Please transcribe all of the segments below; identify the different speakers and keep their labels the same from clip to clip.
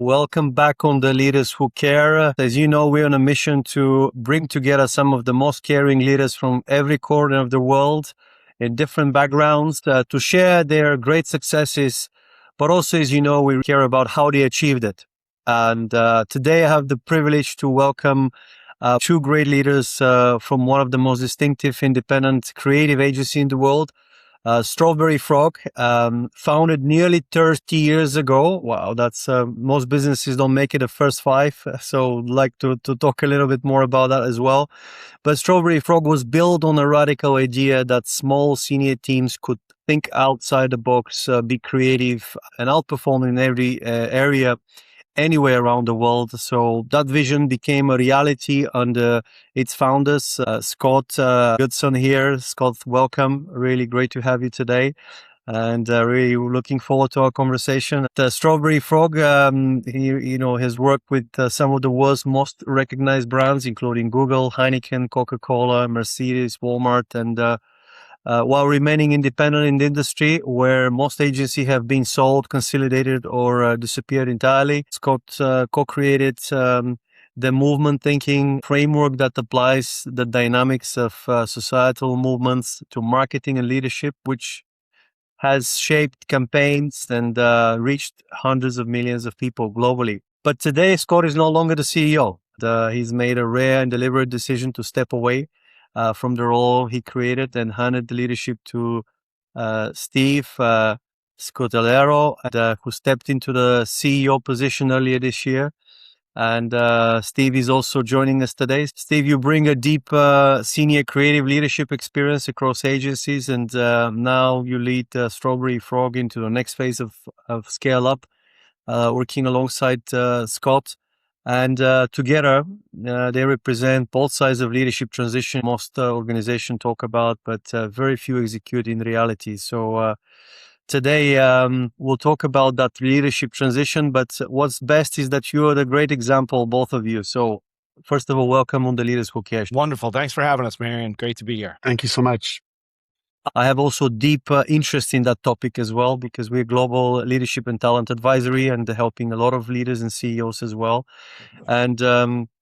Speaker 1: Welcome back on the Leaders Who Care. As you know, we're on a mission to bring together some of the most caring leaders from every corner of the world in different backgrounds to share their great successes. But also, as you know, we care about how they achieved it. And today I have the privilege to welcome two great leaders from one of the most distinctive independent creative agencies in the world. StrawberryFrog, founded nearly 30 years ago. Wow, that's most businesses don't make it the first five. So I'd like to talk a little bit more about that as well. But StrawberryFrog was built on a radical idea that small senior teams could think outside the box, be creative, and outperform in every area anywhere around the world. So that vision became a reality under its founders, Scott Goodson here. Scott, welcome. Really great to have you today. And really looking forward to our conversation. StrawberryFrog, he has worked with some of the world's most recognized brands, including Google, Heineken, Coca-Cola, Mercedes, Walmart, and while remaining independent in the industry where most agencies have been sold, consolidated, or disappeared entirely. Scott co-created the movement thinking framework that applies the dynamics of societal movements to marketing and leadership, which has shaped campaigns and reached hundreds of millions of people globally. But today, Scott is no longer the CEO. He's made a rare and deliberate decision to step away from the role he created and handed the leadership to Steve Scutellaro, who stepped into the CEO position earlier this year. And Steve is also joining us today. Steve, you bring a deep senior creative leadership experience across agencies, and now you lead StrawberryFrog into the next phase of scale up, working alongside Scott. And together, they represent both sides of leadership transition most organizations talk about, but very few execute in reality. So today, we'll talk about that leadership transition, but what's best is that you are the great example, both of you. So first of all, welcome on the Leaders Who Care.
Speaker 2: Wonderful. Thanks for having us, Marian. Great to be here.
Speaker 3: Thank you so much.
Speaker 1: I have also deep interest in that topic as well, because we're Global Leadership and Talent Advisory and helping a lot of leaders and CEOs as well. And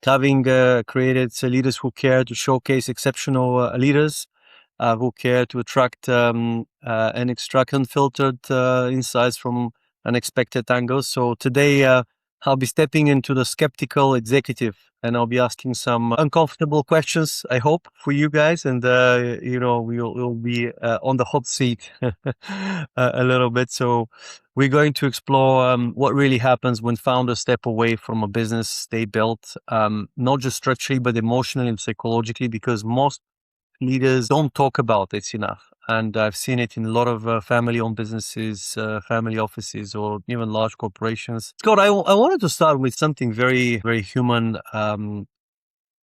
Speaker 1: having created Leaders Who Care to showcase exceptional leaders who care to attract and extract unfiltered insights from unexpected angles. So today, I'll be stepping into the skeptical executive, and I'll be asking some uncomfortable questions, I hope, for you guys. And, we'll be on the hot seat a little bit. So we're going to explore what really happens when founders step away from a business they built, not just structurally, but emotionally and psychologically, because most leaders don't talk about it enough. And I've seen it in a lot of family-owned businesses, family offices, or even large corporations. Scott, I wanted to start with something very, very human.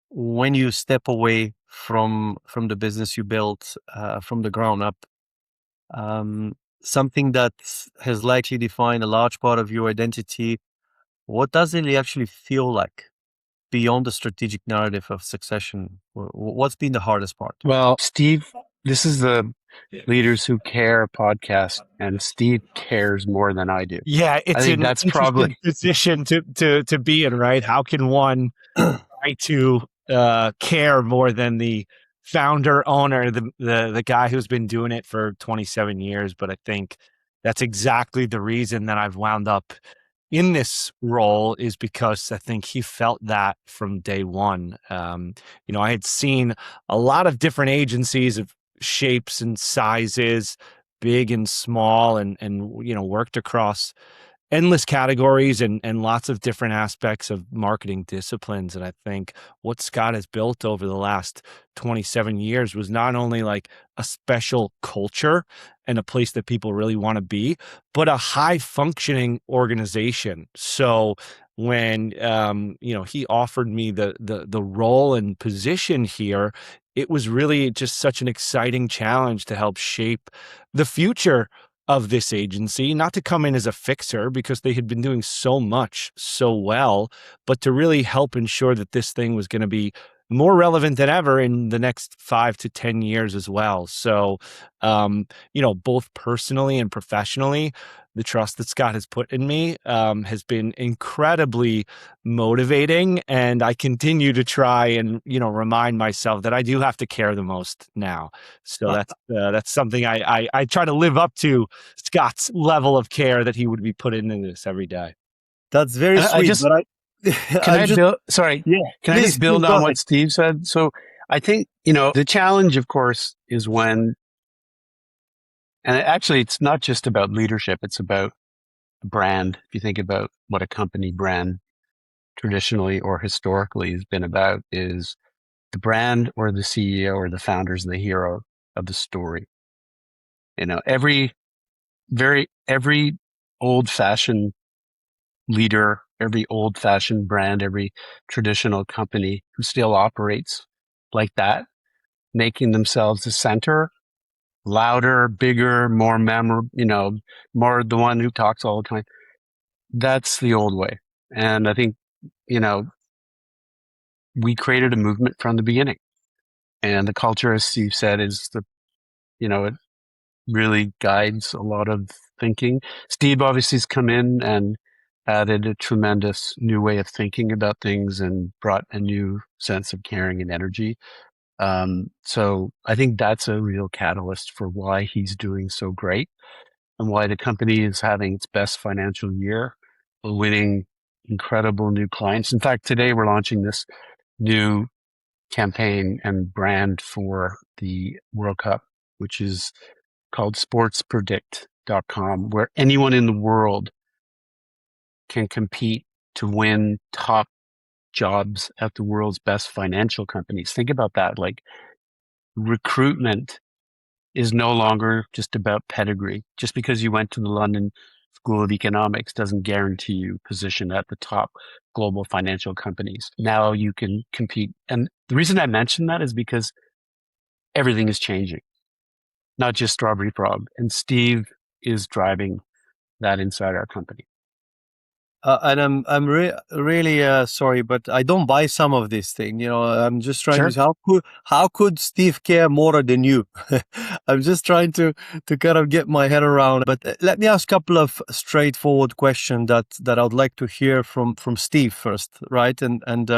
Speaker 1: When you step away from the business you built from the ground up, something that has likely defined a large part of your identity, what does it actually feel like beyond the strategic narrative of succession? What's been the hardest part?
Speaker 3: Well, Steve, this is the Leaders Who Care podcast, and Steve cares more than I do.
Speaker 2: Yeah, it's
Speaker 3: I think that's probably
Speaker 2: position to be in, right? How can one try to care more than the founder, owner, the guy who's been doing it for 27 years? But I think that's exactly the reason that I've wound up in this role, is because I think he felt that from day one. I had seen a lot of different agencies of shapes and sizes, big and small, and worked across endless categories and lots of different aspects of marketing disciplines. And I think what Scott has built over the last 27 years was not only like a special culture and a place that people really want to be, but a high functioning organization. So when he offered me the role and position here, it was really just such an exciting challenge to help shape the future of this agency, not to come in as a fixer because they had been doing so much so well, but to really help ensure that this thing was going to be more relevant than ever in the next 5 to 10 years as well. So, both personally and professionally, the trust that Scott has put in me has been incredibly motivating, and I continue to try and remind myself that I do have to care the most now. So that's something I try to live up to, Scott's level of care that he would be putting into this every day.
Speaker 1: That's very
Speaker 3: And
Speaker 1: sweet. But
Speaker 3: can I build? Sorry,
Speaker 1: yeah,
Speaker 3: can I just build
Speaker 1: please, go
Speaker 3: on
Speaker 1: ahead.
Speaker 3: what Steve said? So I think the challenge, of course, is when, and actually, it's not just about leadership; it's about brand. If you think about what a company brand traditionally or historically has been about, is the brand or the CEO or the founders the hero of the story. Every old-fashioned leader, every old-fashioned brand, every traditional company who still operates like that, making themselves the center, louder, bigger, more memorable, more the one who talks all the time. That's the old way. And I think, we created a movement from the beginning. And the culture, as Steve said, is it really guides a lot of thinking. Steve obviously has come in and added a tremendous new way of thinking about things and brought a new sense of caring and energy. So I think that's a real catalyst for why he's doing so great and why the company is having its best financial year, winning incredible new clients. In fact, today we're launching this new campaign and brand for the World Cup, which is called sportspredict.com, where anyone in the world can compete to win top jobs at the world's best financial companies. Think about that. Like, recruitment is no longer just about pedigree. Just because you went to the London School of Economics doesn't guarantee you position at the top global financial companies. Now you can compete. And the reason I mention that is because everything is changing, not just StrawberryFrog. And Steve is driving that inside our company.
Speaker 1: And I'm really sorry, but I don't buy some of this thing. I'm just trying to. How could Steve care more than you? I'm just trying to kind of get my head around. But let me ask a couple of straightforward questions that I'd like to hear from Steve first, right? And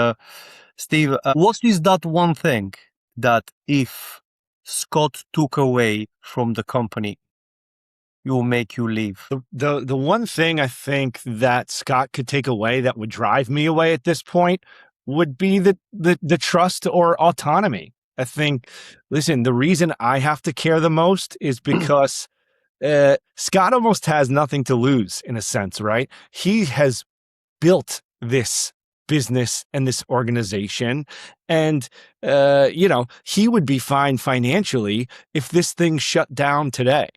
Speaker 1: Steve, what is that one thing that if Scott took away from the company, will make you leave?
Speaker 2: The one thing I think that Scott could take away that would drive me away at this point would be the trust or autonomy. I think, listen, the reason I have to care the most is because Scott almost has nothing to lose in a sense, right? He has built this business and this organization, and he would be fine financially if this thing shut down today.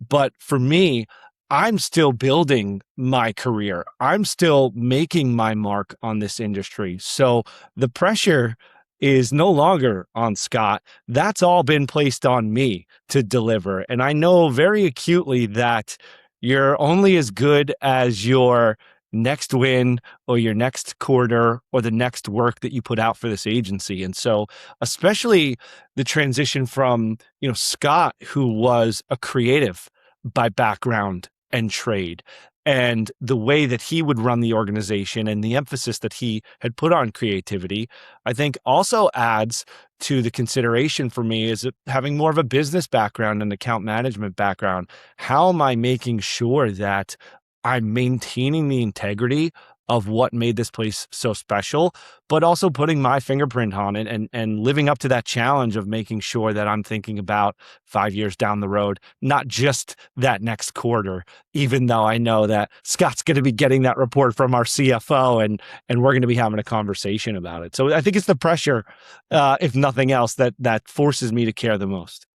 Speaker 2: But for me, I'm still building my career. I'm still making my mark on this industry. So the pressure is no longer on Scott. That's all been placed on me to deliver. And I know very acutely that you're only as good as your next win or your next quarter or the next work that you put out for this agency. And so especially the transition from, Scott, who was a creative by background and trade, and the way that he would run the organization and the emphasis that he had put on creativity, I think also adds to the consideration for me is having more of a business background and account management background. How am I making sure that I'm maintaining the integrity of what made this place so special, but also putting my fingerprint on it and living up to that challenge of making sure that I'm thinking about 5 years down the road, not just that next quarter, even though I know that Scott's going to be getting that report from our CFO and we're going to be having a conversation about it. So I think it's the pressure, if nothing else, that forces me to care the most.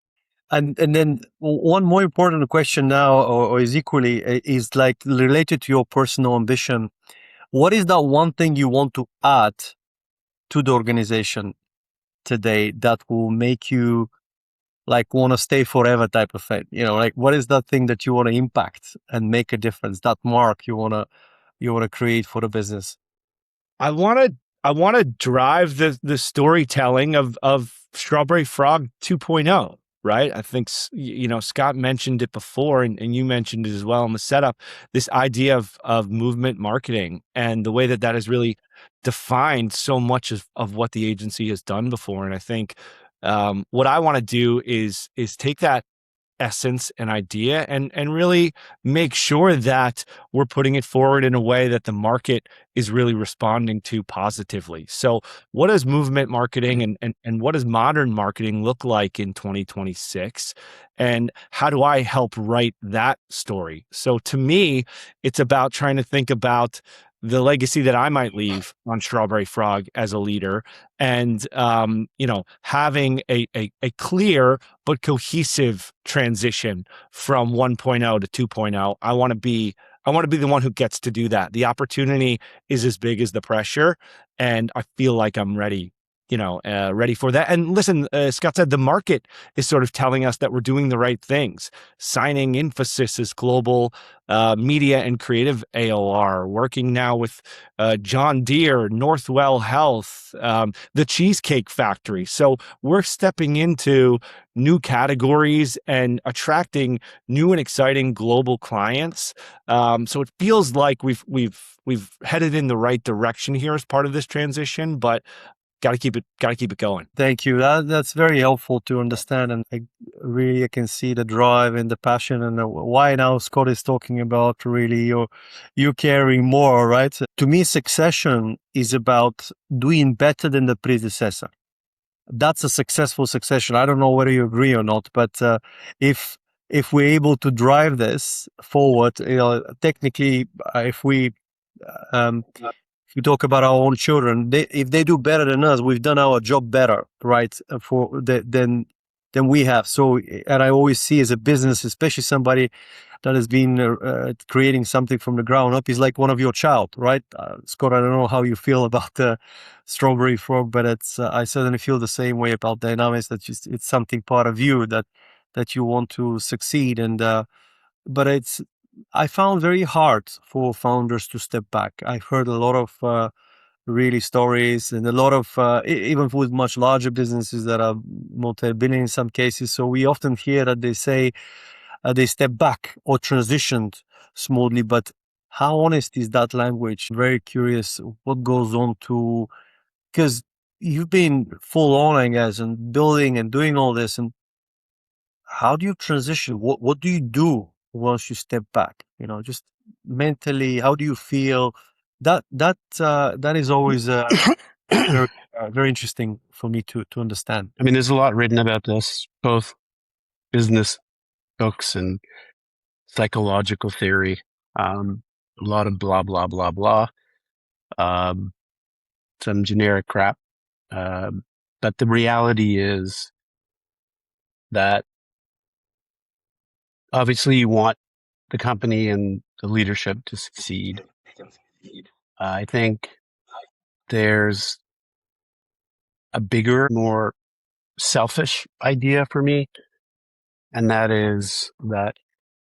Speaker 1: And then one more important question now, or is equally, is like related to your personal ambition. What is that one thing you want to add to the organization today that will make you like want to stay forever type of thing? Like what is that thing that you want to impact and make a difference? That mark you want to create for the business?
Speaker 2: I want to I want to drive the storytelling of Strawberry Frog 2.0, right? I think, Scott mentioned it before, and you mentioned it as well in the setup, this idea of movement marketing and the way that has really defined so much of what the agency has done before. And I think what I want to do is take that essence and idea and really make sure that we're putting it forward in a way that the market is really responding to positively. So what does movement marketing and what does modern marketing look like in 2026? And how do I help write that story? So to me, it's about trying to think about the legacy that I might leave on Strawberry Frog as a leader, and having a clear but cohesive transition from 1.0 to 2.0. I want to be the one who gets to do that. The opportunity is as big as the pressure, and I feel like I'm ready. Ready for that. And listen, Scott said the market is sort of telling us that we're doing the right things. Signing Infosys' global media and creative AOR, working now with John Deere, Northwell Health, the Cheesecake Factory. So we're stepping into new categories and attracting new and exciting global clients. So it feels like we've headed in the right direction here as part of this transition, but got to keep it going.
Speaker 1: Thank you. That's very helpful to understand, and I can see the drive and the passion, and why now Scott is talking about really you caring more, right? To me, succession is about doing better than the predecessor. That's a successful succession. I don't know whether you agree or not, but if we're able to drive this forward, technically, if we talk about our own children, if they do better than us, we've done our job better, right? Than we have. So, and I always see as a business, especially somebody that has been creating something from the ground up, is like one of your child, right? Scott, I don't know how you feel about the Strawberry Frog, but I certainly feel the same way about Dynamis. That it's something part of you that you want to succeed, and but I found very hard for founders to step back. I've heard a lot of really stories, and a lot of even with much larger businesses that are multi-billion in some cases. So we often hear that they say they step back or transitioned smoothly. But how honest is that language? Very curious what goes on because you've been full on, I guess, and building and doing all this. And how do you transition? What do you do once you step back? Just mentally, how do you feel? That is always very, very interesting for me to understand.
Speaker 3: I mean, there's a lot written about this, both business books and psychological theory. A lot of blah blah blah blah. Some generic crap. But the reality is that obviously you want the company and the leadership to succeed. I think there's a bigger, more selfish idea for me, and that is that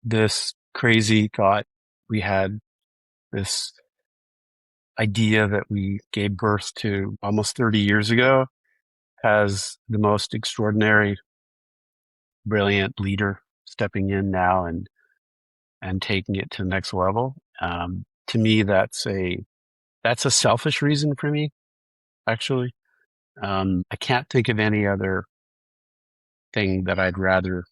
Speaker 3: this crazy thought we had, this idea that we gave birth to almost 30 years ago, has the most extraordinary, brilliant leader stepping in now and taking it to the next level. To me, that's a selfish reason for me, actually. I can't think of any other thing that I'd rather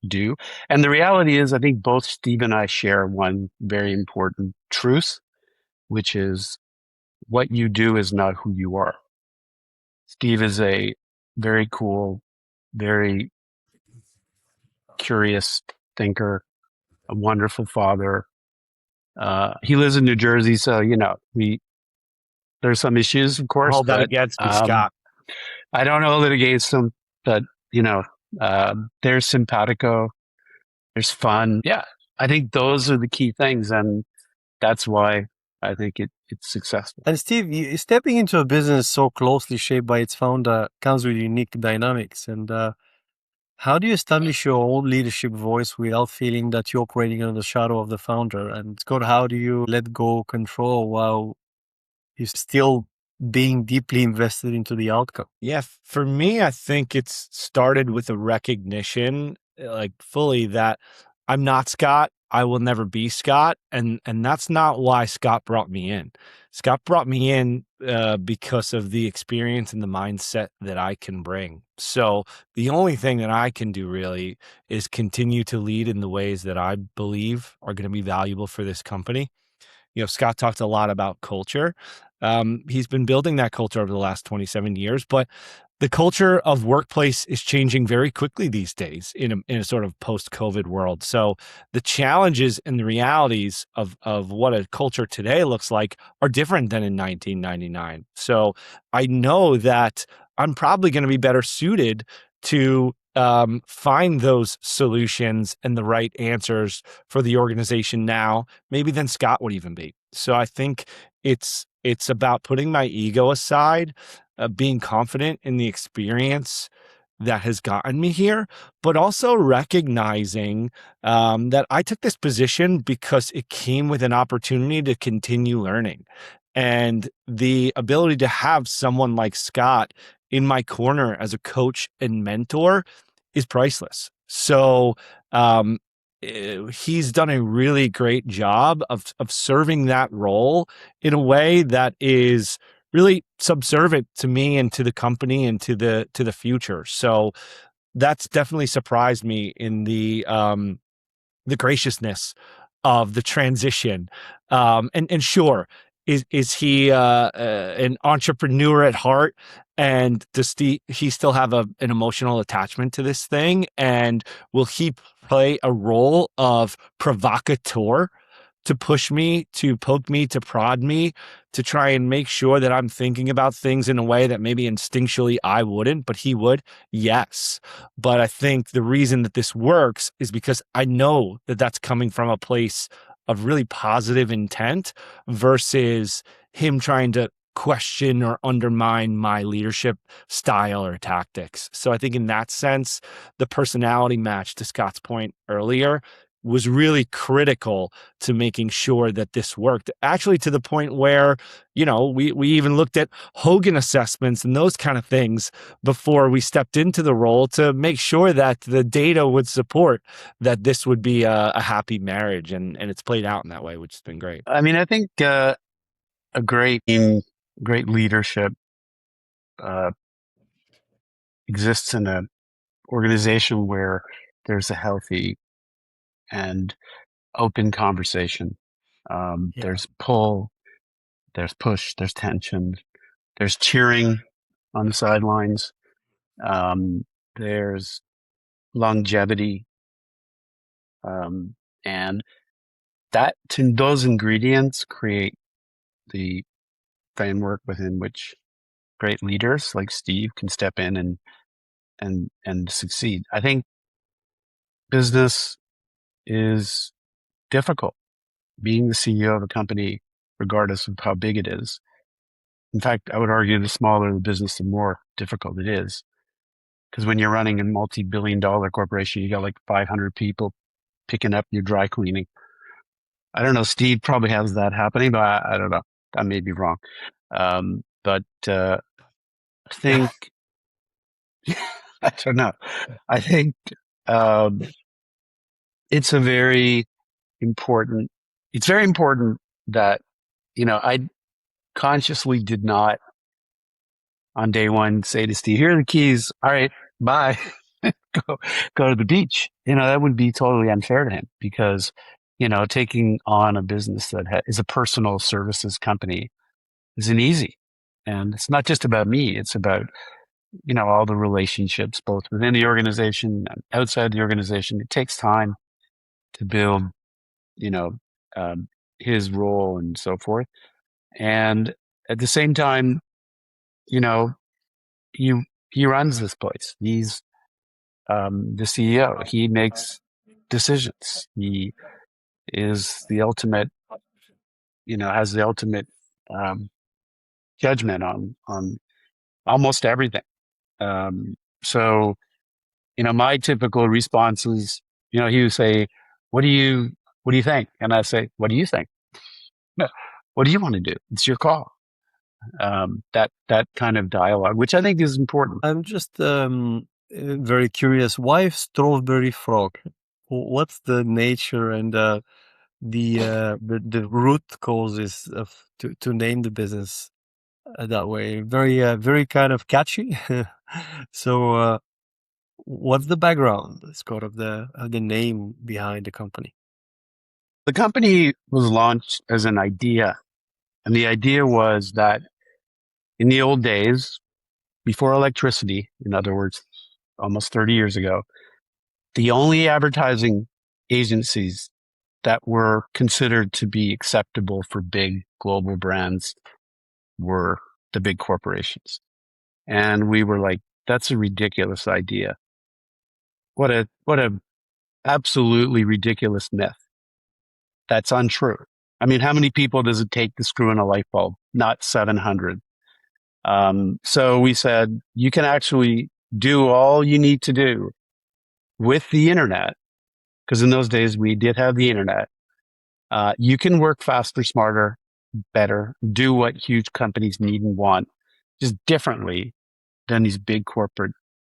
Speaker 3: do. And the reality is, I think both Steve and I share one very important truth, which is what you do is not who you are. Steve is a very cool, very curious thinker, a wonderful father. He lives in New Jersey, so there's some issues, of course.
Speaker 2: Hold that against me, Scott.
Speaker 3: I don't hold it against him, but there's simpatico, there's fun. Yeah, I think those are the key things, and that's why I think it's successful.
Speaker 1: And Steve, stepping into a business so closely shaped by its founder comes with unique dynamics. And how do you establish your own leadership voice without feeling that you're operating under the shadow of the founder? And Scott, how do you let go control while you still being deeply invested into the outcome?
Speaker 2: Yeah, for me, I think it's started with a recognition, like fully, that I'm not Scott. I will never be Scott, and that's not why Scott brought me in. Scott brought me in because of the experience and the mindset that I can bring. So the only thing that I can do really is continue to lead in the ways that I believe are going to be valuable for this company. Scott talked a lot about culture. He's been building that culture over the last 27 years, but the culture of workplace is changing very quickly these days in a sort of post-COVID world. So the challenges and the realities of what a culture today looks like are different than in 1999. So I know that I'm probably going to be better suited to find those solutions and the right answers for the organization now, maybe than Scott would even be. So I think it's about putting my ego aside, being confident in the experience that has gotten me here, but also recognizing that I took this position because it came with an opportunity to continue learning. And the ability to have someone like Scott in my corner as a coach and mentor is priceless. So he's done a really great job of serving that role in a way that is really subservient to me and to the company and to the future. So that's definitely surprised me in the graciousness of the transition. And sure, is he an entrepreneur at heart? And does he still have an emotional attachment to this thing? And will he play a role of provocateur to push me, to poke me, to prod me, to try and make sure that I'm thinking about things in a way that maybe instinctually I wouldn't, but he would? Yes. But I think the reason that this works is because I know that that's coming from a place of really positive intent versus him trying to question or undermine my leadership style or tactics. So I think in that sense, the personality match, to Scott's point earlier, was really critical to making sure that this worked. Actually, to the point where, we even looked at Hogan assessments and those kind of things before we stepped into the role to make sure that the data would support that this would be a happy marriage. And it's played out in that way, which has been great.
Speaker 3: I mean, I think a great team, great leadership exists in an organization where there's a healthy and open conversation. There's pull, there's push, there's tension, there's cheering on the sidelines, there's longevity, and those ingredients create the framework within which great leaders like Steve can step in and succeed. I think business is difficult. Being the CEO of a company, regardless of how big it is. In fact, I would argue the smaller the business, the more difficult it is. Because when you're running a multi-billion-dollar corporation, you got like 500 people picking up your dry cleaning. I don't know. Steve probably has that happening, but I don't know. I may be wrong. But I think, I don't know. I think it's very important that, I consciously did not on day one say to Steve, here are the keys. All right, bye. go to the beach. That would be totally unfair to him because, taking on a business that is a personal services company isn't easy. And it's not just about me. It's about, all the relationships, both within the organization and outside the organization. It takes time to build, his role and so forth. And at the same time, he runs this place. He's the CEO. He makes decisions. He is the ultimate, has the ultimate judgment on almost everything. So, my typical response is, he would say, what do you think? And I say, what do you think? No, what do you want to do? It's your call. That kind of dialogue, which I think is important.
Speaker 1: I'm just very curious. Why StrawberryFrog? What's the nature and the root causes of to name the business that way? Very kind of catchy. So, what's the background, Scott, of the name behind the company?
Speaker 3: The company was launched as an idea, and the idea was that in the old days, before electricity, in other words, almost 30 years ago, the only advertising agencies that were considered to be acceptable for big global brands were the big corporations. And we were like, that's a ridiculous idea. What a absolutely ridiculous myth. That's untrue. I mean, how many people does it take to screw in a light bulb? Not 700. So we said, you can actually do all you need to do with the internet, because in those days we did have the internet. You can work faster, smarter, better, do what huge companies need and want, just differently than these big corporate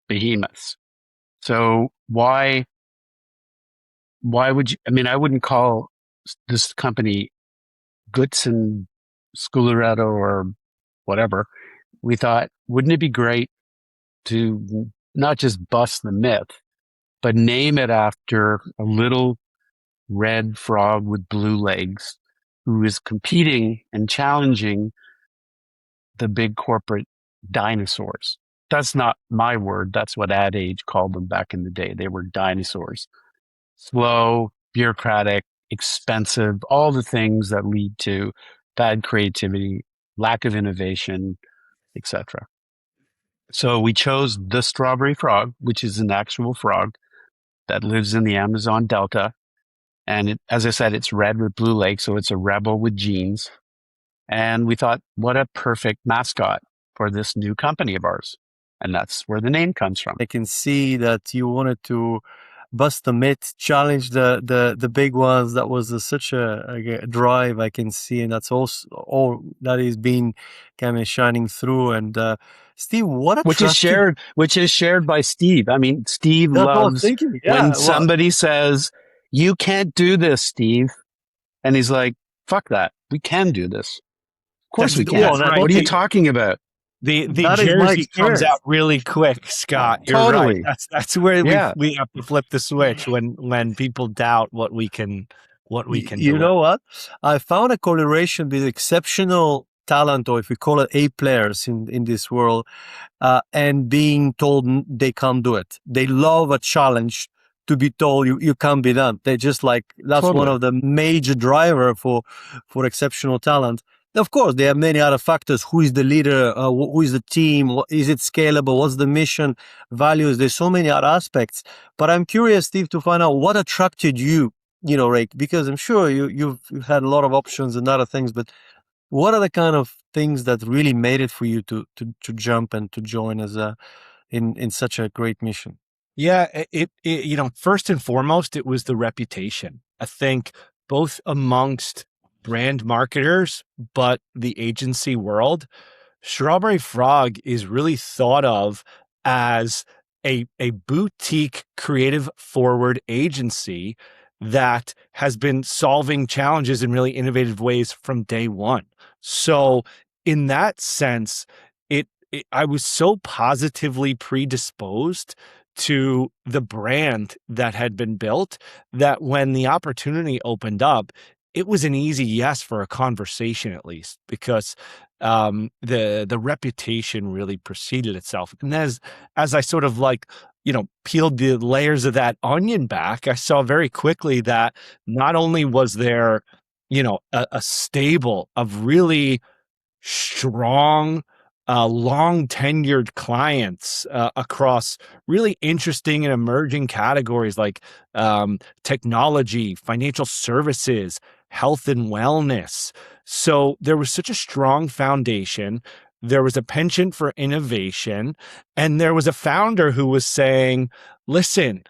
Speaker 3: behemoths. So why would you, I mean, I wouldn't call this company Goodson, Scutellaro, or whatever. We thought, wouldn't it be great to not just bust the myth, but name it after a little red frog with blue legs who is competing and challenging the big corporate dinosaurs. That's not my word. That's what Ad Age called them back in the day. They were dinosaurs. Slow, bureaucratic, expensive, all the things that lead to bad creativity, lack of innovation, etc. So we chose the strawberry frog, which is an actual frog that lives in the Amazon Delta. And as I said, it's red with blue legs, so it's a rebel with genes. And we thought, what a perfect mascot for this new company of ours. And that's where the name comes from.
Speaker 1: I can see that you wanted to bust the myth, challenge the big ones. That was such a drive I can see, and that's also all that is being kind of shining through. And Steve, what
Speaker 3: which is shared by Steve. I mean, Steve loves when somebody says, "You can't do this, Steve," and he's like, "Fuck that, we can do this. Of course we can."
Speaker 2: Right.
Speaker 3: What are you talking about?
Speaker 2: The jersey comes out really quick, Scott. You're
Speaker 3: totally
Speaker 2: right. That's where we have to flip the switch when people doubt what we can do.
Speaker 1: You know what? I found a correlation with exceptional talent, or if we call it A players in this world, and being told they can't do it. They love a challenge to be told you can't be done. They just like, that's one of the major driver for exceptional talent. Of course, there are many other factors. Who is the leader? Who is the team? Is it scalable? What's the mission, values? There's so many other aspects. But I'm curious, Steve, to find out what attracted you, Ray, because I'm sure you've had a lot of options and other things, but what are the kind of things that really made it for you to jump and to join as in such a great mission?
Speaker 2: Yeah, it first and foremost, it was the reputation. I think both amongst brand marketers, but the agency world, StrawberryFrog is really thought of as a boutique creative forward agency that has been solving challenges in really innovative ways from day one. So in that sense, I was so positively predisposed to the brand that had been built that when the opportunity opened up, it was an easy yes for a conversation, at least, because the reputation really preceded itself. And as I sort of peeled the layers of that onion back, I saw very quickly that not only was there, a stable of really strong, long tenured clients across really interesting and emerging categories like technology, financial services, health and wellness. So there was such a strong foundation. There was a penchant for innovation, and there was a founder who was saying, listen,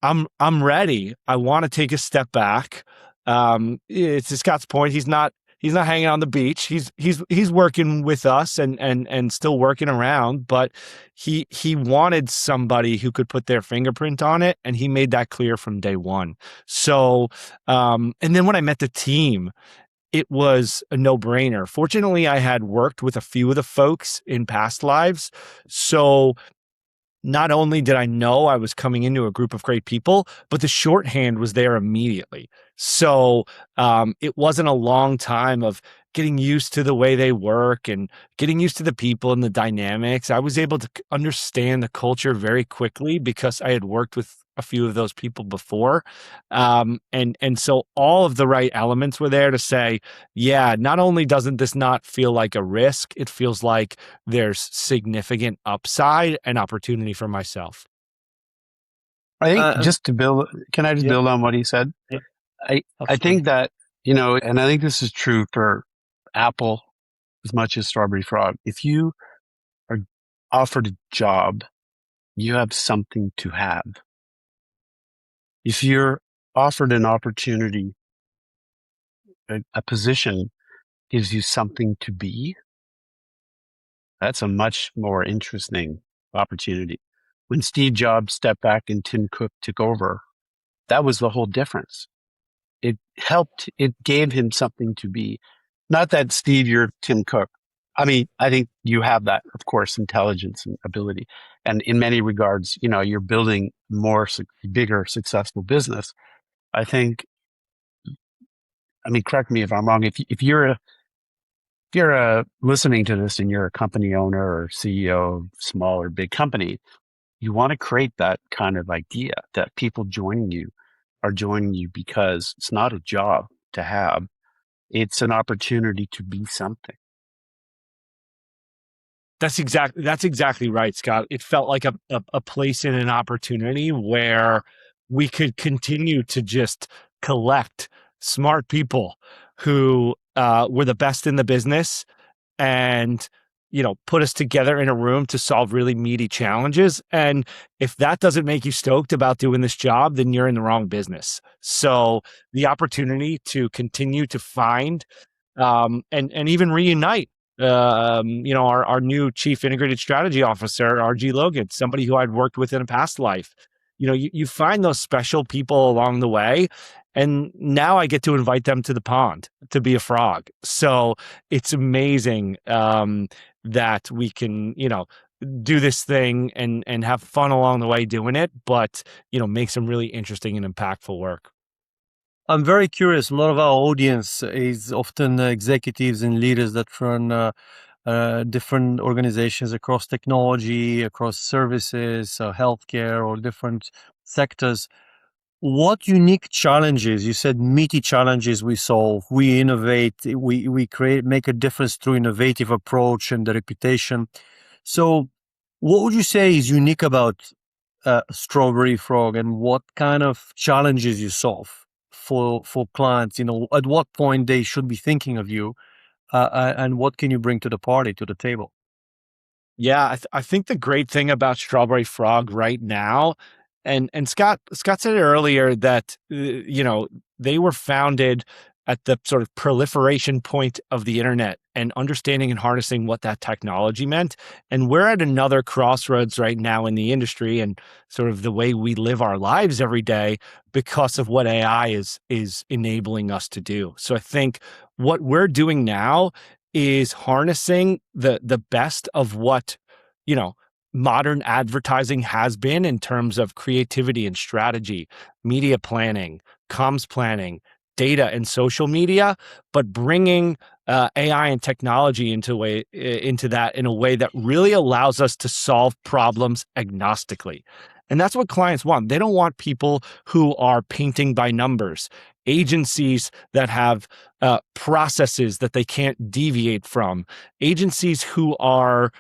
Speaker 2: I'm ready. I want to take a step back. It's to Scott's point. He's not He's not hanging on the beach. He's working with us and still working around, but he wanted somebody who could put their fingerprint on it, and he made that clear from day one. So, and then when I met the team, it was a no-brainer. Fortunately, I had worked with a few of the folks in past lives, so not only did I know I was coming into a group of great people, but the shorthand was there immediately. So it wasn't a long time of getting used to the way they work and getting used to the people and the dynamics. I was able to understand the culture very quickly because I had worked with a few of those people before. And so all of the right elements were there to say, yeah, not only doesn't this not feel like a risk, it feels like there's significant upside and opportunity for myself.
Speaker 3: I think just to build, can I just build on what he said?
Speaker 1: Yeah.
Speaker 3: I think that, and I think this is true for Apple as much as StrawberryFrog. If you are offered a job, you have something to have. If you're offered an opportunity, a position gives you something to be, that's a much more interesting opportunity. When Steve Jobs stepped back and Tim Cook took over, that was the whole difference. It gave him something to be. Not that, Steve, you're Tim Cook. I mean, I think you have that, of course, intelligence and ability. And in many regards, you're building bigger, successful business. I think, correct me if I'm wrong. If you're listening to this and you're a company owner or CEO of small or big company, you want to create that kind of idea that people joining you are joining you because it's not a job to have. It's an opportunity to be something.
Speaker 2: That's exactly right, Scott. It felt like a place and an opportunity where we could continue to just collect smart people who were the best in the business and put us together in a room to solve really meaty challenges. And if that doesn't make you stoked about doing this job, then you're in the wrong business. So the opportunity to continue to find and even reunite our new chief integrated strategy officer, RG Logan, somebody who I'd worked with in a past life. You find those special people along the way, and now I get to invite them to the pond to be a frog. So it's amazing that we can, do this thing and have fun along the way doing it, but, make some really interesting and impactful work.
Speaker 1: I'm very curious. A lot of our audience is often executives and leaders that run different organizations across technology, across services, healthcare, or different sectors. What unique challenges, you said meaty challenges we solve, we innovate, we create, make a difference through innovative approach and the reputation. So what would you say is unique about StrawberryFrog, and what kind of challenges you solve for clients? At what point they should be thinking of you, and what can you bring to the party, to the table?
Speaker 2: Yeah, I think the great thing about StrawberryFrog right now, and Scott said it earlier that they were founded at the sort of proliferation point of the internet and understanding and harnessing what that technology meant. And we're at another crossroads right now in the industry and sort of the way we live our lives every day because of what AI is enabling us to do. So I think what we're doing now is harnessing the best of what, modern advertising has been in terms of creativity and strategy, media planning, comms planning, data and social media, but bringing AI and technology into that in a way that really allows us to solve problems agnostically. And that's what clients want. They don't want people who are painting by numbers, agencies that have processes that they can't deviate from, agencies who are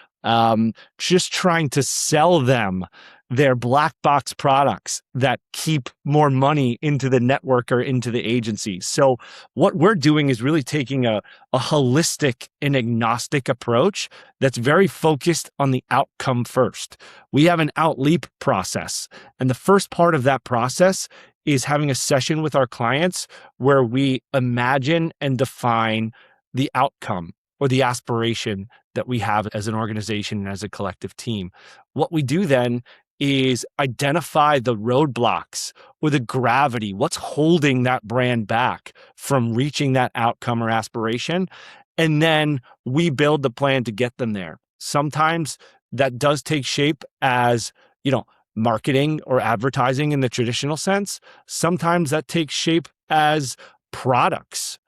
Speaker 2: just trying to sell them their black box products that keep more money into the network or into the agency. So what we're doing is really taking a holistic and agnostic approach that's very focused on the outcome first. We have an outleap process. And the first part of that process is having a session with our clients where we imagine and define the outcome or the aspiration that we have as an organization and as a collective team. What we do then is identify the roadblocks or the gravity, what's holding that brand back from reaching that outcome or aspiration. And then we build the plan to get them there. Sometimes that does take shape as, marketing or advertising in the traditional sense. Sometimes that takes shape as products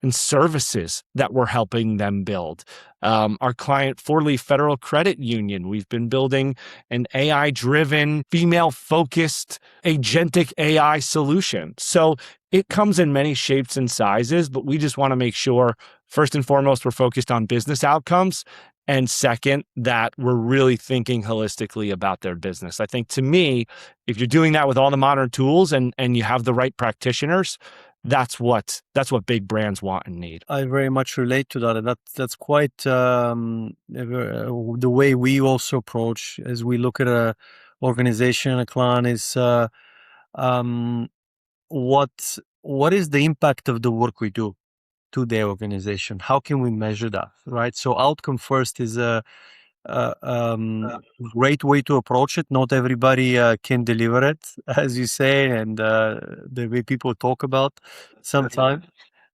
Speaker 2: and services that we're helping them build. Our client, Four Leaf Federal Credit Union, we've been building an AI-driven, female-focused, agentic AI solution. So it comes in many shapes and sizes, but we just want to make sure, first and foremost, we're focused on business outcomes. And second, that we're really thinking holistically about their business. I think, to me, if you're doing that with all the modern tools and you have the right practitioners, that's what big brands want and need.
Speaker 1: I very much relate to that, and that's quite the way we also approach as we look at a organization, a client, is what is the impact of the work we do to the organization? How can we measure that, right? So outcome first is a great way to approach it. Not everybody can deliver it, as you say, and the way people talk about sometimes.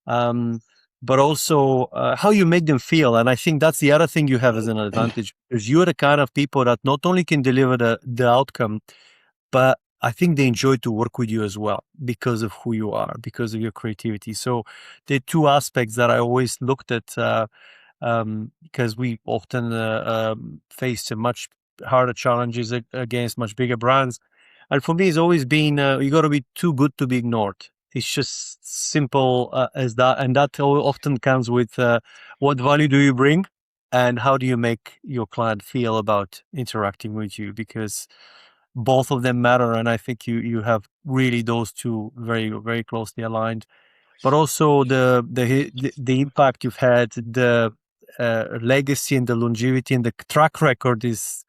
Speaker 1: But also how you make them feel. And I think that's the other thing you have as an advantage, because you're the kind of people that not only can deliver the outcome, but I think they enjoy to work with you as well because of who you are, because of your creativity. So the two aspects that I always looked at, because we often face much harder challenges against much bigger brands. And for me, it's always been, you got to be too good to be ignored. It's just simple as that. And that often comes with what value do you bring and how do you make your client feel about interacting with you? Because both of them matter. And I think you have really those two very, very closely aligned. But also the impact you've had, the legacy and the longevity and the track record is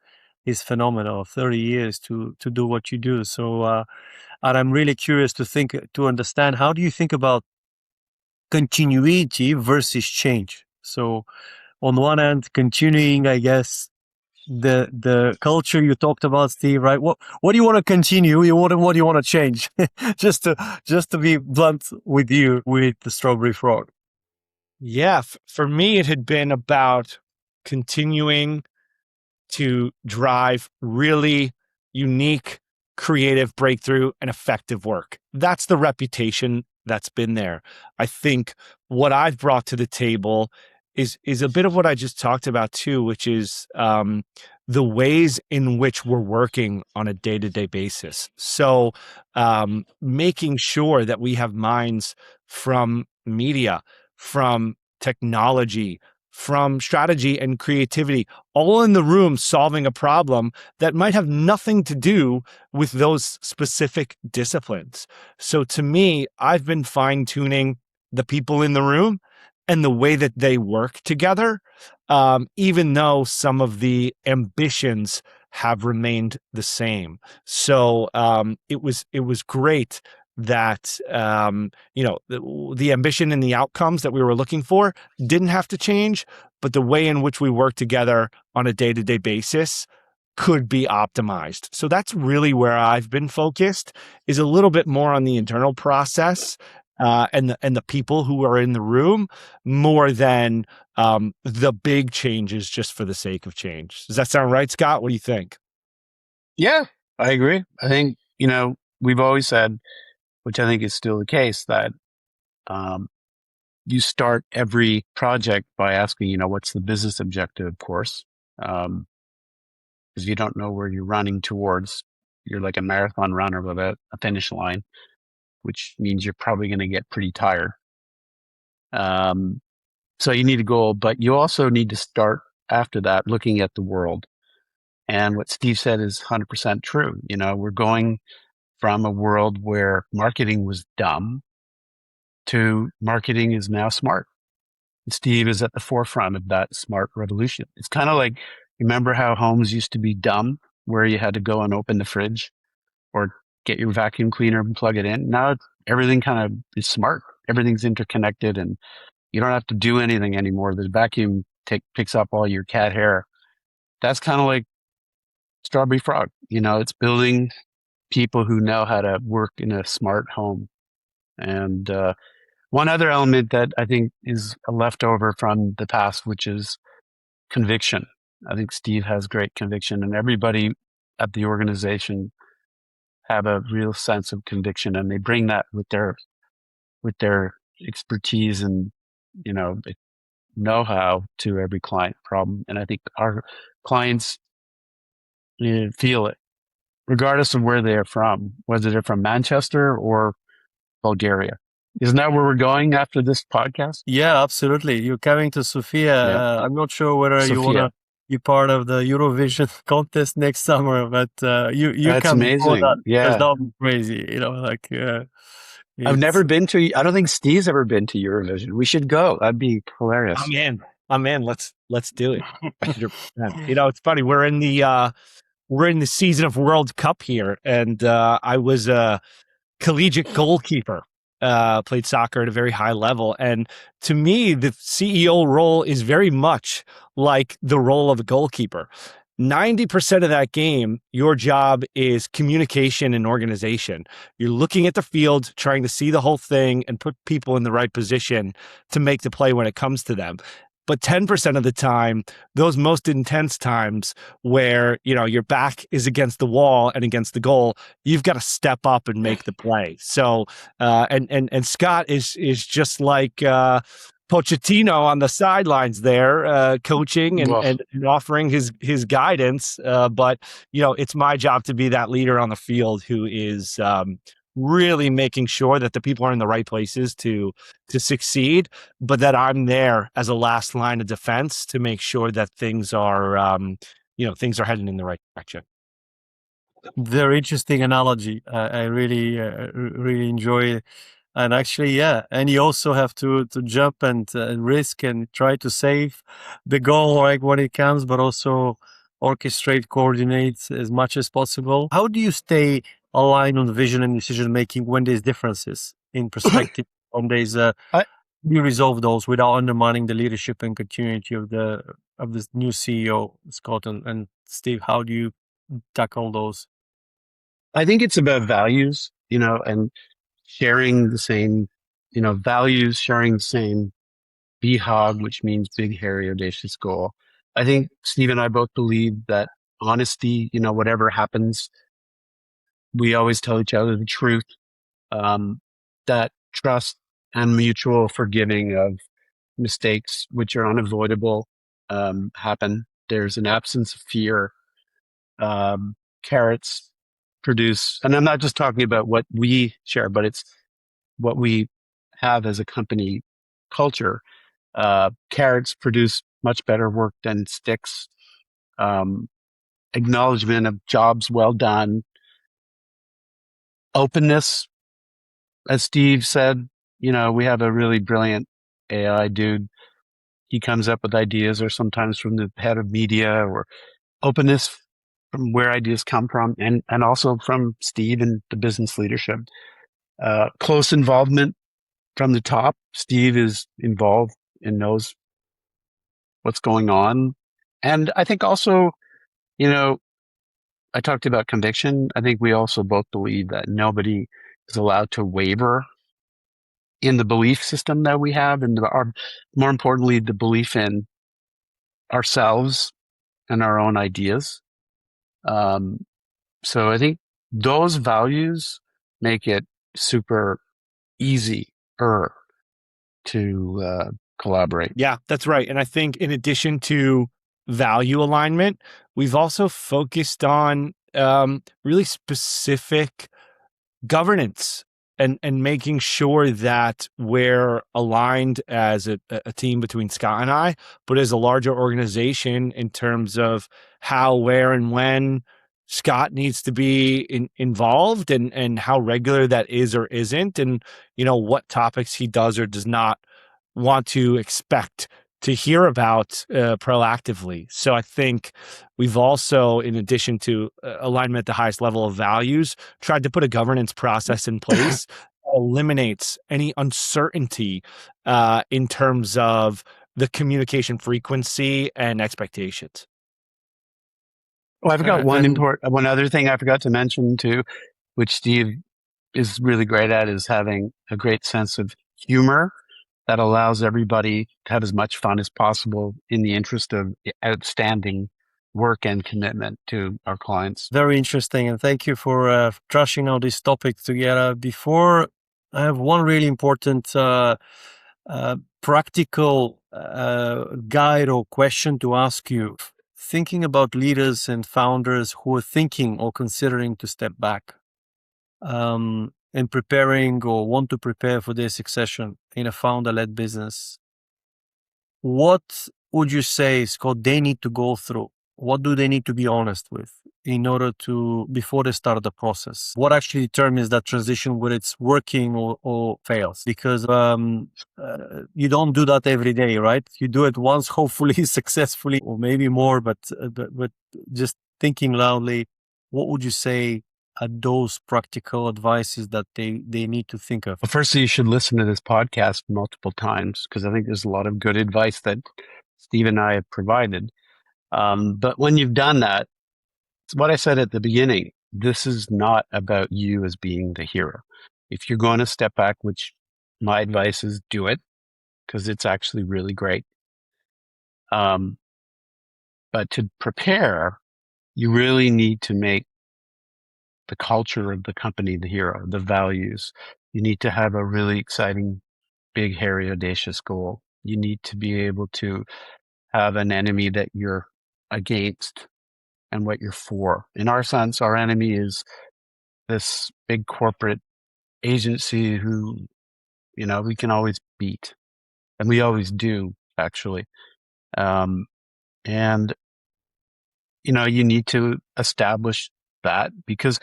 Speaker 1: phenomenal. 30 years to do what you do. So, and I'm really curious to understand, how do you think about continuity versus change? So, on one hand, continuing, I guess, the culture you talked about, Steve, right? What do you want to continue? What do you want to change? just to be blunt with you, with the Strawberry Frog.
Speaker 2: Yeah, for me, it had been about continuing to drive really unique, creative, breakthrough, and effective work. That's the reputation that's been there. I think what I've brought to the table is a bit of what I just talked about too, which is the ways in which we're working on a day-to-day basis. So making sure that we have minds from media, from technology, from strategy and creativity, all in the room solving a problem that might have nothing to do with those specific disciplines. So to me, I've been fine-tuning the people in the room and the way that they work together, even though some of the ambitions have remained the same. So it was great that the ambition and the outcomes that we were looking for didn't have to change, but the way in which we work together on a day-to-day basis could be optimized. So that's really where I've been focused, is a little bit more on the internal process and the people who are in the room, more than the big changes just for the sake of change. Does that sound right, Scott? What do you think?
Speaker 3: Yeah, I agree. I think, we've always said, which I think is still the case, that you start every project by asking, what's the business objective, of course, because you don't know where you're running towards. You're like a marathon runner with a finish line, which means you're probably going to get pretty tired. So you need a goal, but you also need to start after that looking at the world. And what Steve said is 100% true. We're going from a world where marketing was dumb to marketing is now smart. And Steve is at the forefront of that smart revolution. It's kind of like, remember how homes used to be dumb, where you had to go and open the fridge or get your vacuum cleaner and plug it in? Now everything kind of is smart. Everything's interconnected, and You don't have to do anything anymore. The vacuum picks up all your cat hair. That's kind of like StrawberryFrog. It's building people who know how to work in a smart home. And one other element that I think is a leftover from the past, which is conviction. I think Steve has great conviction, and everybody at the organization have a real sense of conviction, and they bring that with their expertise and know-how to every client problem. And I think our clients feel it, regardless of where they are from, whether they're from Manchester or Bulgaria. Isn't that where we're going after this podcast?
Speaker 1: Yeah, absolutely. You're coming to Sofia.
Speaker 3: Yeah.
Speaker 1: I'm not sure whether you want to be part of the Eurovision contest next summer, but you
Speaker 3: That's
Speaker 1: come
Speaker 3: amazing.
Speaker 1: before that.
Speaker 3: Yeah.
Speaker 1: That would be crazy.
Speaker 3: I've never been to. I don't think Steve's ever been to Eurovision. We should go. That'd be hilarious.
Speaker 2: I'm in. Let's do it. 100%. It's funny. We're in the season of World Cup here, and I was a collegiate goalkeeper. Played soccer at a very high level, and to me, the CEO role is very much like the role of a goalkeeper. 90% of that game, your job is communication and organization. You're looking at the field, trying to see the whole thing and put people in the right position to make the play when it comes to them. But 10% of the time, those most intense times where, your back is against the wall and against the goal, you've got to step up and make the play. So, and Scott is just like Pochettino on the sidelines there, coaching and offering his guidance. But, it's my job to be that leader on the field who is really making sure that the people are in the right places to succeed, but that I'm there as a last line of defense to make sure that things are heading in the right direction.
Speaker 1: Very interesting analogy. I really, really enjoy it. And actually, yeah. And you also have to jump and risk and try to save the goal, like when it comes, but also orchestrate, coordinate as much as possible. How do you stay aligned on vision and decision making when there's differences in perspective? On days, you resolve those without undermining the leadership and continuity of this new CEO, Scott and Steve. How do you tackle those?
Speaker 3: I think it's about values, and sharing the same, values, sharing the same BHOG, which means big, hairy, audacious goal. I think Steve and I both believe that honesty, whatever happens, we always tell each other the truth, that trust and mutual forgiving of mistakes, which are unavoidable, happen. There's an absence of fear. Carrots produce, and I'm not just talking about what we share, but it's what we have as a company culture. Carrots produce much better work than sticks. Acknowledgement of jobs well done. Openness, as Steve said, we have a really brilliant AI dude. He comes up with ideas, or sometimes from the head of media, or openness from where ideas come from, and also from Steve and the business leadership. Close involvement from the top. Steve is involved and knows what's going on. And I think also, I talked about conviction. I think we also both believe that nobody is allowed to waver in the belief system that we have, and more importantly, the belief in ourselves and our own ideas. So I think those values make it super easy to collaborate.
Speaker 2: Yeah, that's right. And I think in addition to value alignment, we've also focused on really specific governance and making sure that we're aligned as a team between Scott and I, but as a larger organization in terms of how, where, and when Scott needs to be involved and how regular that is or isn't, and what topics he does or does not want to expect to hear about proactively. So I think we've also, in addition to alignment at the highest level of values, tried to put a governance process in place eliminates any uncertainty in terms of the communication frequency and expectations.
Speaker 3: Well, I've got
Speaker 1: And
Speaker 3: one other thing I forgot to mention too, which Steve is really great at, is having a great sense of humor that allows everybody to have as much fun as possible in the interest of outstanding work and commitment to our clients.
Speaker 1: very interesting. And thank you for trashing out this topic together. Before, I have one really important practical guide or question to ask you. Thinking about leaders and founders who are thinking or considering to step back and preparing or want to prepare for their succession in a founder-led business, what would you say, Scott, they need to go through? What do they need to be honest with in order to, before they start the process? What actually determines that transition, whether it's working or fails? Because you don't do that every day, right? You do it once, hopefully successfully, or maybe more, but just thinking loudly, what would you say are those practical advices that they need to think of?
Speaker 3: Well, firstly, you should listen to this podcast multiple times, because I think there's a lot of good advice that Steve and I have provided. But when you've done that, it's what I said at the beginning. This is not about you as being the hero. If you're going to step back, which my advice is, do it, because it's actually really great. But to prepare, you really need to make the culture of the company the hero, the values. You need to have a really exciting, big, hairy, audacious goal. You need to be able to have an enemy that you're against and what you're for. In our sense, our enemy is this big corporate agency who, we can always beat. And we always do, actually. And, you need to establish that, because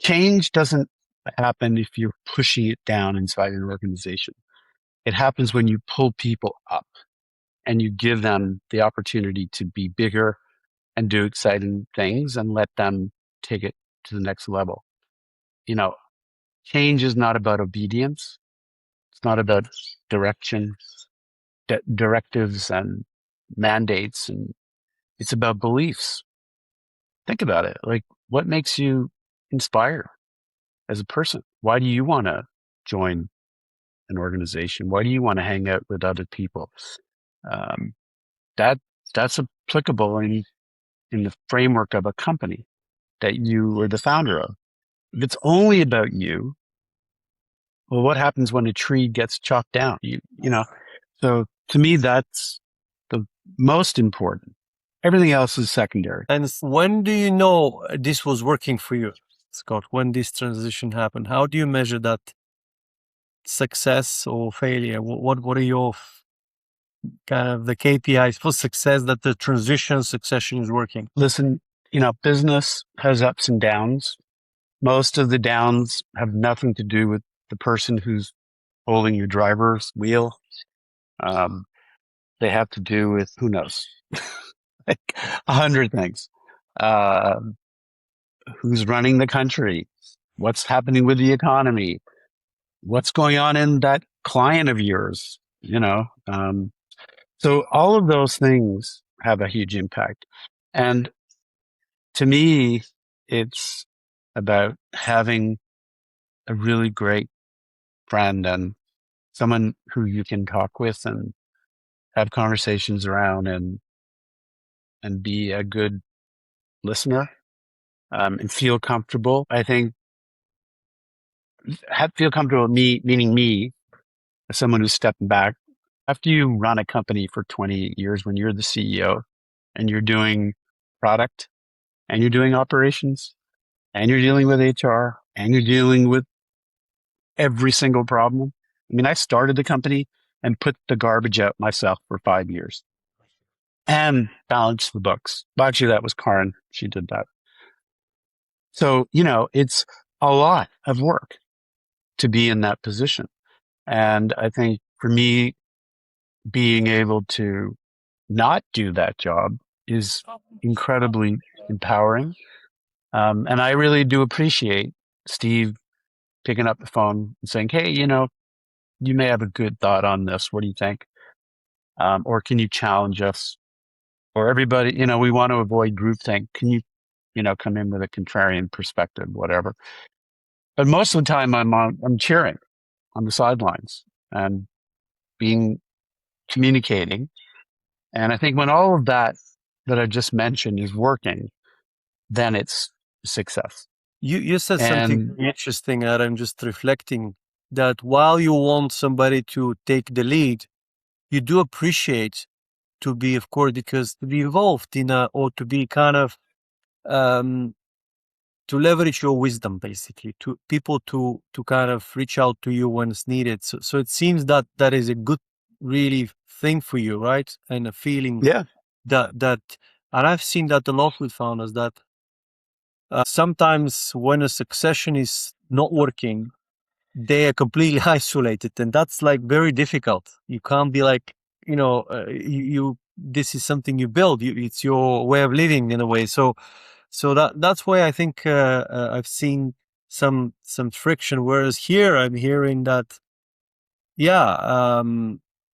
Speaker 3: change doesn't happen if you're pushing it down inside an organization. It happens when you pull people up and you give them the opportunity to be bigger and do exciting things and let them take it to the next level. Change is not about obedience. It's not about direction, directives and mandates, and it's about beliefs. Think about it. Like, what makes you inspired as a person? Why do you want to join an organization? Why do you want to hang out with other people? That's applicable in the framework of a company that you are the founder of. If it's only about you, well, what happens when a tree gets chopped down? So to me, that's the most important. Everything else is secondary.
Speaker 1: And when do you know this was working for you, Scott? When this transition happened, how do you measure that success or failure? What are your kind of the KPIs for success that the succession is working?
Speaker 3: Listen, business has ups and downs. Most of the downs have nothing to do with the person who's holding your driver's wheel. They have to do with, who knows, like 100 things. Who's running the country? What's happening with the economy? What's going on in that client of yours? So all of those things have a huge impact. And to me, it's about having a really great friend and someone who you can talk with and have conversations around and be a good listener, and feel comfortable. I think feel comfortable meaning me, as someone who's stepping back. After you run a company for 20 years, when you're the CEO and you're doing product and you're doing operations and you're dealing with HR and you're dealing with every single problem. I mean, I started the company and put the garbage out myself for 5 years and balanced the books. Well, actually, that was Karen. She did that. So, it's a lot of work to be in that position. And I think for me, being able to not do that job is incredibly empowering. And I really do appreciate Steve picking up the phone and saying, hey, you may have a good thought on this. What do you think? Or can you challenge us? Or everybody, we want to avoid groupthink. Can you, come in with a contrarian perspective, whatever. But most of the time I'm cheering on the sidelines and communicating. And I think when all of that I just mentioned is working, then it's success.
Speaker 1: You said something interesting, Adam, just reflecting that while you want somebody to take the lead, you do appreciate to be, of course, because to be involved or to be kind of, to leverage your wisdom, basically, to people to kind of reach out to you when it's needed. So it seems that is a good, really thing for you, right? And a feeling that, and I've seen that a lot with founders that sometimes when a succession is not working, they are completely isolated, and that's like very difficult. You can't be like, this is something you build. It's your way of living in a way. So that's why I think I've seen some friction. Whereas here I'm hearing that,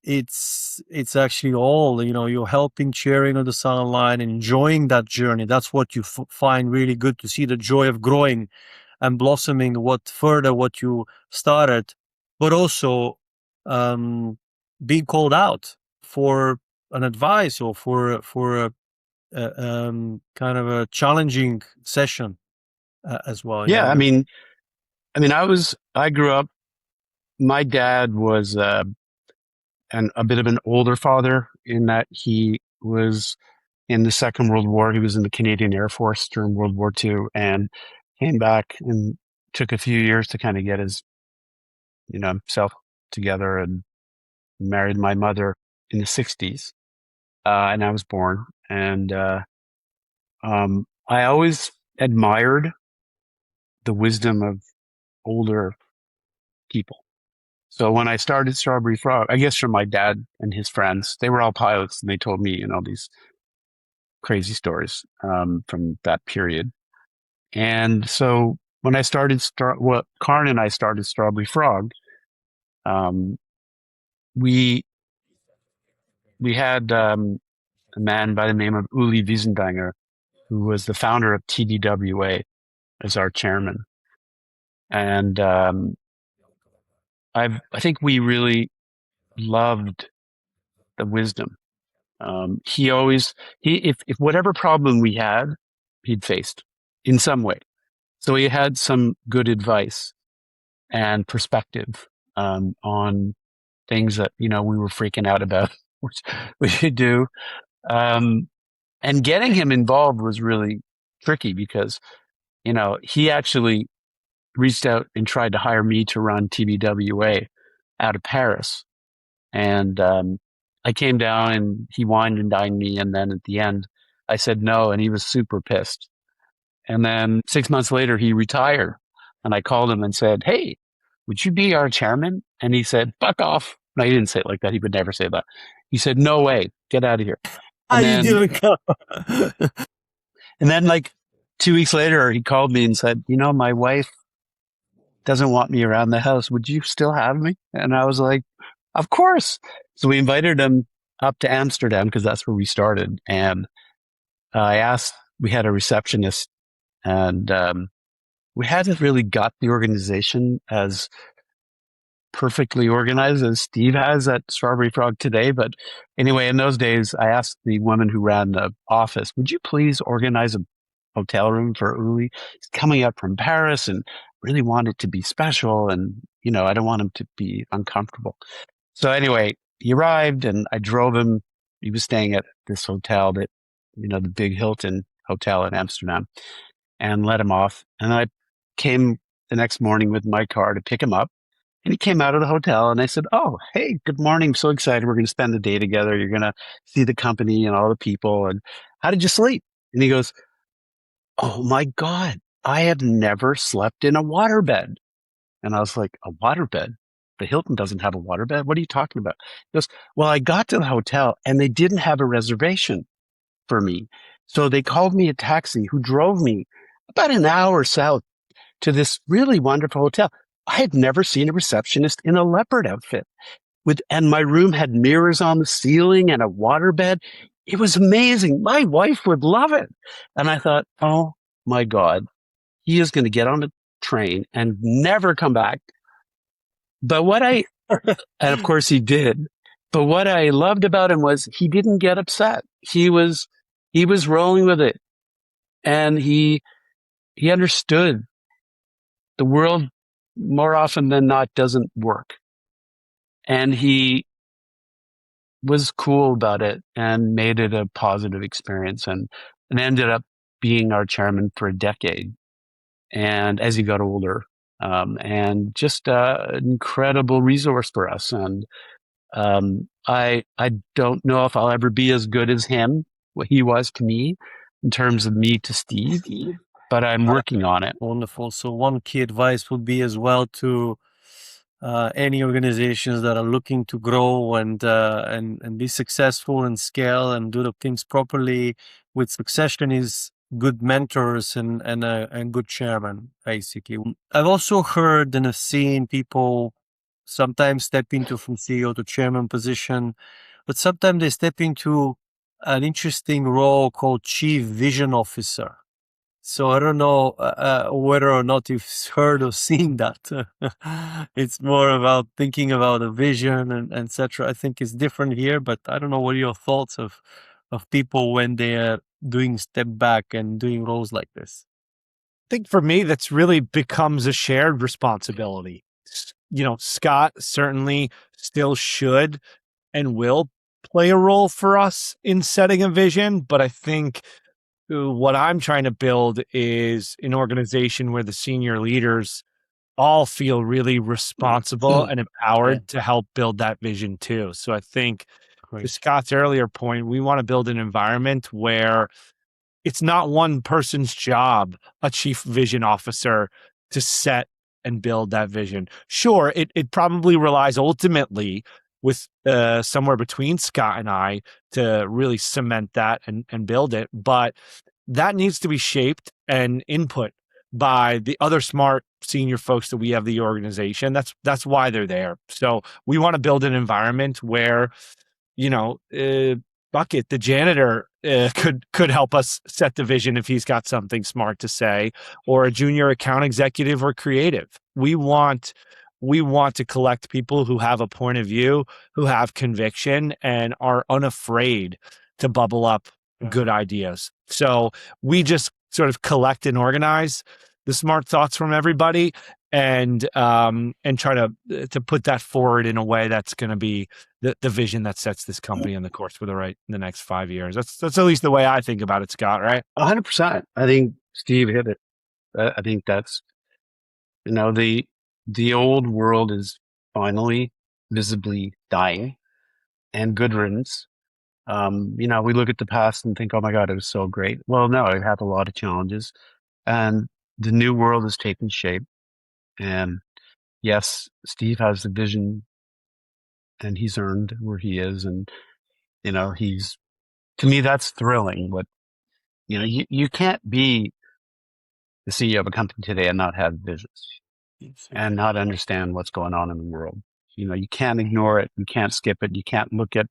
Speaker 1: it's actually all, you're helping, cheering on the sideline, enjoying that journey. That's what you find really good, to see the joy of growing and blossoming what you started, but also being called out for an advice or for a kind of a challenging session as well.
Speaker 3: Yeah, I grew up. My dad was a bit of an older father in that he was in the Second World War. He was in the Canadian Air Force during World War II and came back and took a few years to kind of get his, himself together, and married my mother in the 60s. And I was born. And I always admired the wisdom of older people. So when I started StrawberryFrog, I guess from my dad and his friends, they were all pilots, and they told me, these crazy stories from that period. And so when I started, Karn and I started StrawberryFrog, we had a man by the name of Uli Wiesendanger, who was the founder of TDWA, as our chairman. And I think we really loved the wisdom. If whatever problem we had, he'd faced in some way. So he had some good advice and perspective on things that, we were freaking out about, which we should do. And getting him involved was really tricky because, he actually reached out and tried to hire me to run TBWA out of Paris. And I came down and he wined and dined me. And then at the end, I said no, and he was super pissed. And then 6 months later, he retired. And I called him and said, hey, would you be our chairman? And he said, fuck off. No, he didn't say it like that. He would never say that. He said, no way, get out of here. And then like 2 weeks later, he called me and said, my wife doesn't want me around the house. Would you still have me? And I was like, of course. So we invited him up to Amsterdam because that's where we started. And we had a receptionist, and we hadn't really got the organization as perfectly organized as Steve has at StrawberryFrog today. But anyway, in those days, I asked the woman who ran the office, would you please organize a hotel room for Uli? He's coming up from Paris and really want it to be special. And, I don't want him to be uncomfortable. So anyway, he arrived and I drove him. He was staying at this hotel that, the big Hilton Hotel in Amsterdam, and let him off. And I came the next morning with my car to pick him up. And he came out of the hotel and I said, oh, hey, good morning. I'm so excited. We're going to spend the day together. You're going to see the company and all the people. And how did you sleep? And he goes, oh my God, I have never slept in a waterbed. And I was like, a waterbed? The Hilton doesn't have a waterbed. What are you talking about? He goes, well, I got to the hotel and they didn't have a reservation for me. So they called me a taxi who drove me about an hour south to this really wonderful hotel. I had never seen a receptionist in a leopard outfit and my room had mirrors on the ceiling and a waterbed. It was amazing. My wife would love it. And I thought, oh my God, he is going to get on a train and never come back. But and of course he did. But what I loved about him was he didn't get upset. He was rolling with it. And he understood the world more often than not doesn't work. And he was cool about it and made it a positive experience and ended up being our chairman for a decade. And as he got older, and just an incredible resource for us. And I don't know if I'll ever be as good as him, what he was to me, in terms of me to Steve, but I'm working on it.
Speaker 1: Wonderful. So one key advice would be as well to any organizations that are looking to grow and be successful and scale and do the things properly with succession is good mentors and good chairman, basically. I've also heard and have seen people sometimes step into from CEO to chairman position, but sometimes they step into an interesting role called chief vision officer. So I don't know whether or not you've heard or seen that. It's more about thinking about a vision and etc. I think it's different here, but I don't know what are your thoughts of people when they are doing step back and doing roles like this.
Speaker 2: I think for me, that's really becomes a shared responsibility. You know, Scott certainly still should and will play a role for us in setting a vision, but I think what I'm trying to build is an organization where the senior leaders all feel really responsible and empowered to help build that vision too. So I think to Scott's earlier point, we want to build an environment where it's not one person's job, a chief vision officer, to set and build that vision. Sure, it probably relies ultimately with somewhere between Scott and I to really cement that and build it. But that needs to be shaped and input by the other smart senior folks that we have the organization. That's why they're there. So we want to build an environment where, you know, Bucket, the janitor, could help us set the vision if he's got something smart to say, or a junior account executive or creative. We want to collect people who have a point of view, who have conviction, and are unafraid to bubble up good ideas. So we just sort of collect and organize the smart thoughts from everybody and try to put that forward in a way that's going to be the vision that sets this company on the course for the next 5 years. That's at least the way I think about it, Scott, right?
Speaker 3: 100%. I think Steve hit it. I think that's, you know, the old world is finally visibly dying, and good riddance. You know, we look at the past and think, oh my God, it was so great. Well, no, it had a lot of challenges, and the new world is taking shape. And yes, Steve has the vision, and he's earned where he is. And, you know, to me, that's thrilling. What, you know, you can't be the CEO of a company today and not have visions and not understand what's going on in the world. You know, you can't ignore it. You can't skip it. You can't look at,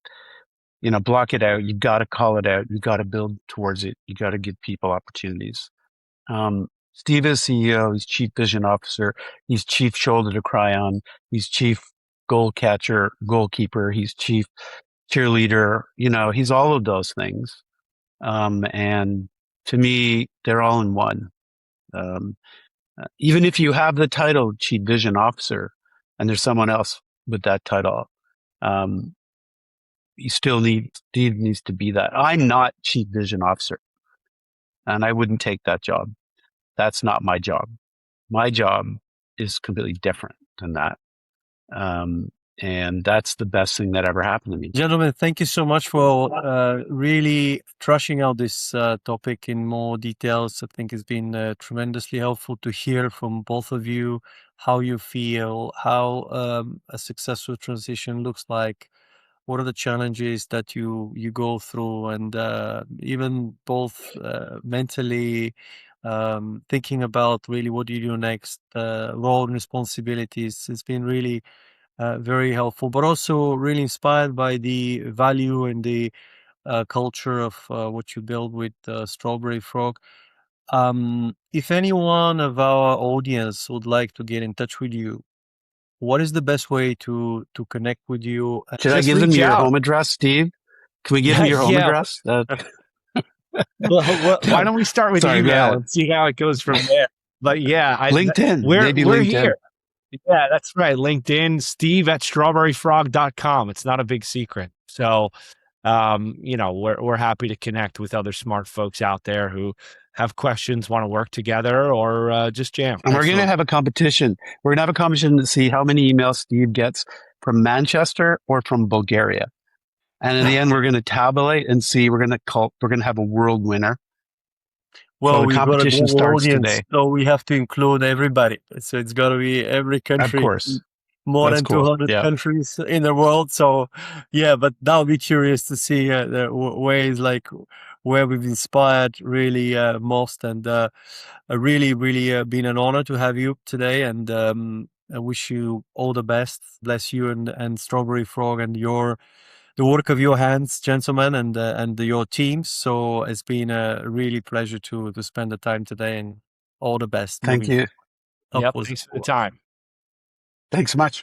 Speaker 3: you know, block it out. You got to call it out. You got to build towards it. You got to give people opportunities. Steve is CEO. He's chief vision officer. He's chief shoulder to cry on. He's chief goalkeeper. He's chief cheerleader. You know, he's all of those things. And to me, they're all in one. Even if you have the title chief vision officer and there's someone else with that title, you still Steve needs to be that. I'm not chief vision officer, and I wouldn't take that job. That's not my job. My job is completely different than that. And that's the best thing that ever happened to me.
Speaker 1: Gentlemen, thank you so much for really thrashing out this topic in more details. I think it's been tremendously helpful to hear from both of you how you feel, how a successful transition looks like, what are the challenges that you go through, and even both mentally, thinking about really what do you do next, role and responsibilities. It's been really very helpful, but also really inspired by the value and the culture of what you build with StrawberryFrog. If anyone of our audience would like to get in touch with you, what is the best way to connect with you?
Speaker 3: Should I
Speaker 2: Just
Speaker 3: give them
Speaker 2: reach
Speaker 3: your
Speaker 2: out.
Speaker 3: home address, Steve? Can we give them your home
Speaker 2: Yeah.
Speaker 3: address?
Speaker 2: Well, why don't we start with
Speaker 3: Sorry, go
Speaker 2: email
Speaker 3: ahead.
Speaker 2: and see how it goes from there? But yeah,
Speaker 3: LinkedIn, maybe
Speaker 2: we're
Speaker 3: LinkedIn.
Speaker 2: here. Yeah, that's right. LinkedIn, Steve at strawberryfrog.com. It's not a big secret. So, we're happy to connect with other smart folks out there who have questions, want to work together, or just jam.
Speaker 3: And we're going to have a competition. We're going to have a competition to see how many emails Steve gets from Manchester or from Bulgaria. And in the end, we're going to tabulate and see. We're going to have a world winner.
Speaker 1: Well,
Speaker 3: So the
Speaker 1: we've got a
Speaker 3: competition
Speaker 1: global
Speaker 3: starts
Speaker 1: audience,
Speaker 3: today.
Speaker 1: so we have to include everybody. So it's got to be every country.
Speaker 3: Of course.
Speaker 1: More
Speaker 3: That's
Speaker 1: than
Speaker 3: cool.
Speaker 1: 200
Speaker 3: Yeah.
Speaker 1: countries in the world. So, yeah, but now I'll be curious to see the ways like where we've inspired really most. And really, really been an honor to have you today. And I wish you all the best. Bless you and StrawberryFrog and the work of your hands, gentlemen, and your teams. So it's been a really pleasure to spend the time today, and all the best.
Speaker 3: Thank you.
Speaker 2: Yep. Thanks for the time.
Speaker 3: Thanks so much.